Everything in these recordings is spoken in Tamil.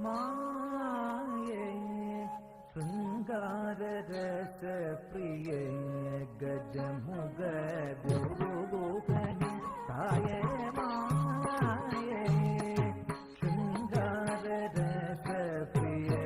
माये शृंगार रस प्रिय गजमुग गुरुगुहनि ताये माये शृंगार रस प्रिय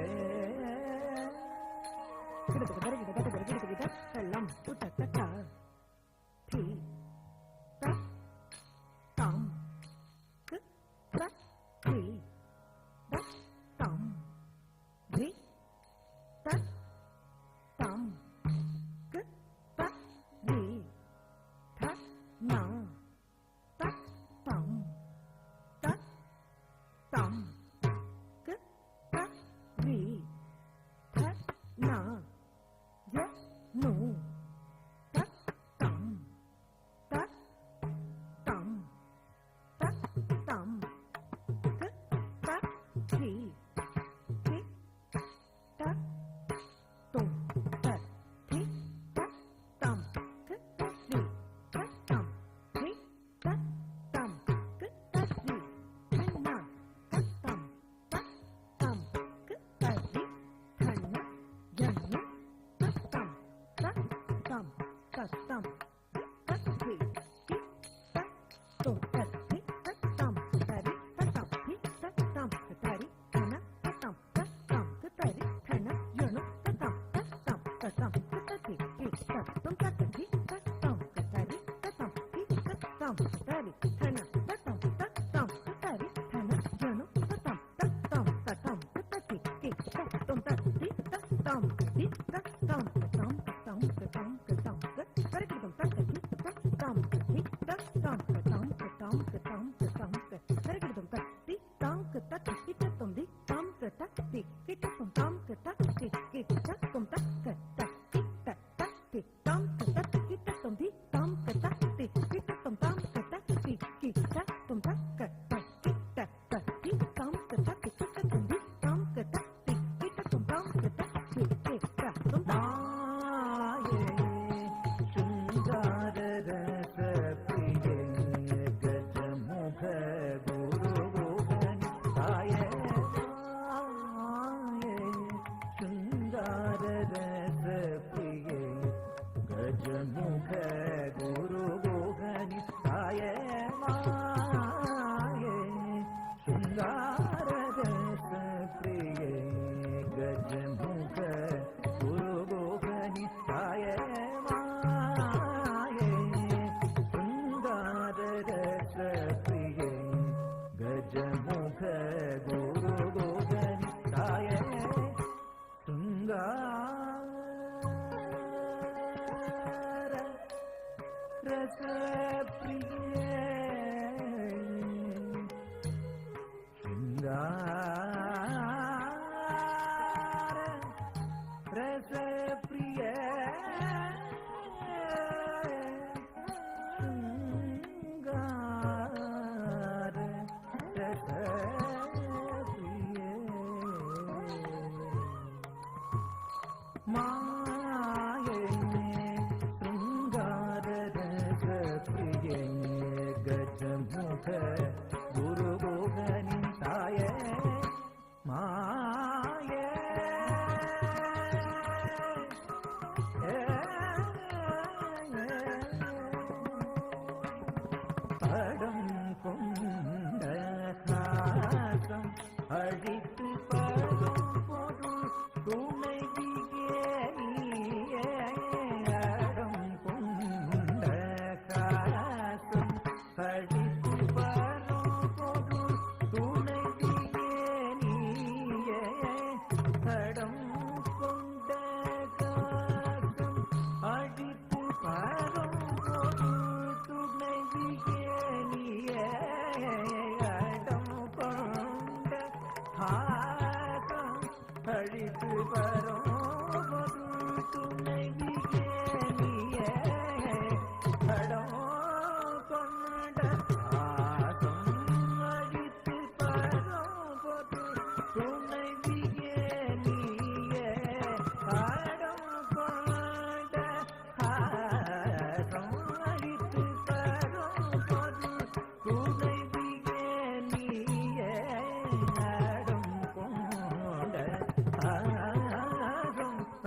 Hari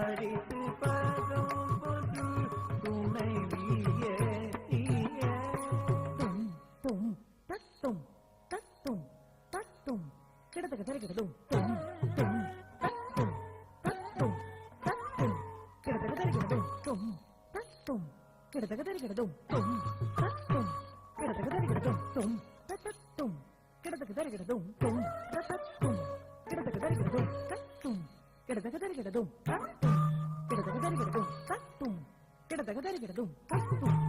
அழித்து பரும் பொருள் துணைவியே தும் தும் தத்தும் தத்தும் தத்தும் கிடத்துக்கு தெரிகிறதும் தும் தும் தத்தும் தத்தும் தத்தும் கிடத்துக்கு தெரிகிறதும் தும் தத்தும் கிடத்துக்கு தெரிகிறதும் தும் தத்தும் கிடத்துக்கு தெரிகிறதும் தும் தத்தும் கிடத்துக்கு தெரிகிறதும் தும் தத்தும் கிடத்துக்கு தெரிகிறதும் தத்தும் கிடத்துக்கு தெரிகிறதும் தத்தும் கிடத்துக்கு தெரிகிறதும் தத்தும் கிடத்துக்கு தெரிகிறதும் தத்தும்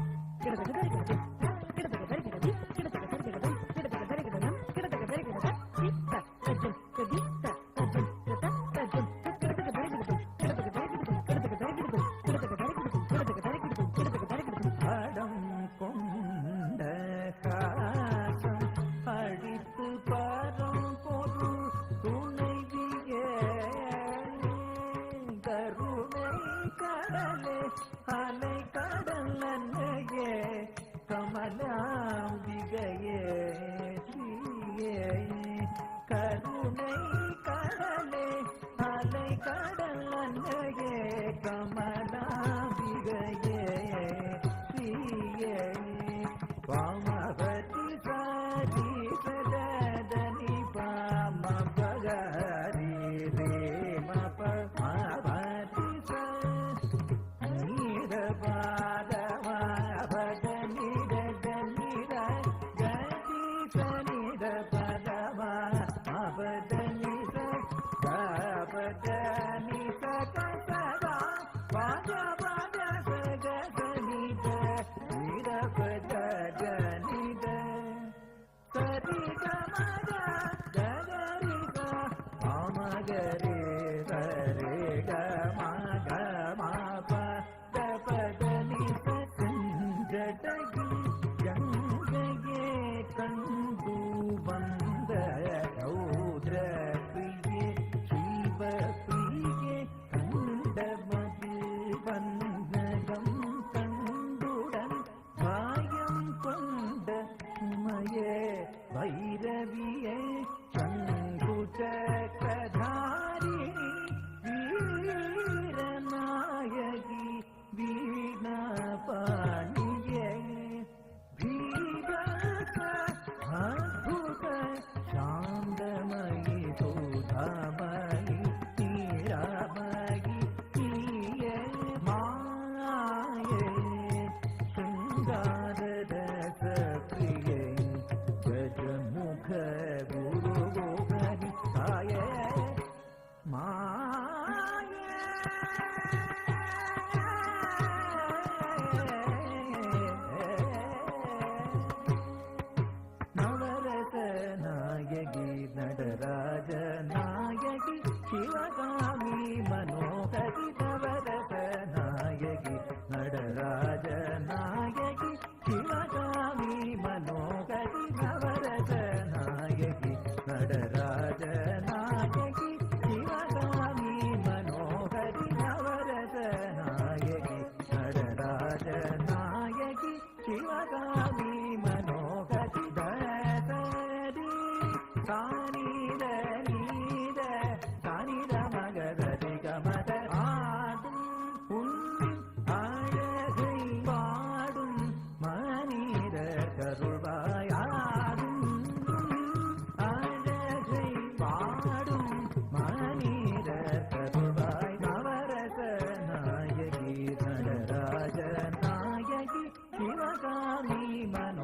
கிடத்துக்கு தெரிகிறதும் கிடத்துக்கு தெரிகிறது கிடத்துக்கு தெரிகிறதும் கிடத்துக்கு தெரிகிறதும் கிடத்துக்கு தெரிகிறது சித்த கஜம் கதித்த கஜம் கத கஜம் கிடத்துக்கு தெரிகிறதும் கிடத்துக்கு தெரிகிறதும் கிடத்துக்கு தெரிகிறதும் கிடத்துக்கு தெரிகிறதும் கிடத்துக்கு தெரிகிறதும் கிடத்துக்கு தெரிகிறதும் படம் கொண்ட காசம் அழித்து பரம் பொருள் துணைவியே கருணை கடலே அலை கடல் அன்னையே கமலாம்பிகையே ஸ்ரீயே கருணை கடலே அலை கடல் அன்னையே கமலாம்பிகையே ஸ்ரீயே வாமபதி சாரி சதனி பாமபகரி ரே மபதி நீர பாதமா பதனி ரதனிர கதி சனிர பதமா அபதனி சபதனி சகசதா பாத பாத சகசனித நீர பதனித சரி கமத ஜகரித அமகரே ரே கமக மாபத பதனி சஞ்சடகி கங்கையே கண்டு வந்த ரௌத்ர பிரியே சிவ பிரியே கண்டமது வந்தகம் கண்டுடன் காயம் கொண்ட உமையே வைரவியே சங்குச்சக்கதாரிணி வீரநாயகி வீணாபாணியே பீடக அத்புத சாந்தமயி சுதாமயி நீராமயி நீயே மாயே शृङ्गाररस प्रिये गजमुख गुरुगोहरिताय माये नवरस नायकि नटराज नायकि शिवगामी मनोहरि नवरस नायकि नटराज नायकि शिवगामी मनोहरि नवरस नायकि नटराज नायकि शिवगामी मनोहरि नवरस नायकि नटराज नायकि शिवगामी मनोहरि दसरि सानिद नीद सानिद मगदरि गमद ஆடும் உன்னின் அழகை பாடும் மனித கருள்வாயாடும் அழகை பாடும் மனித கருள்வாய் நவரச நாயகி நடராஜ நாயகி சிவகாமி மன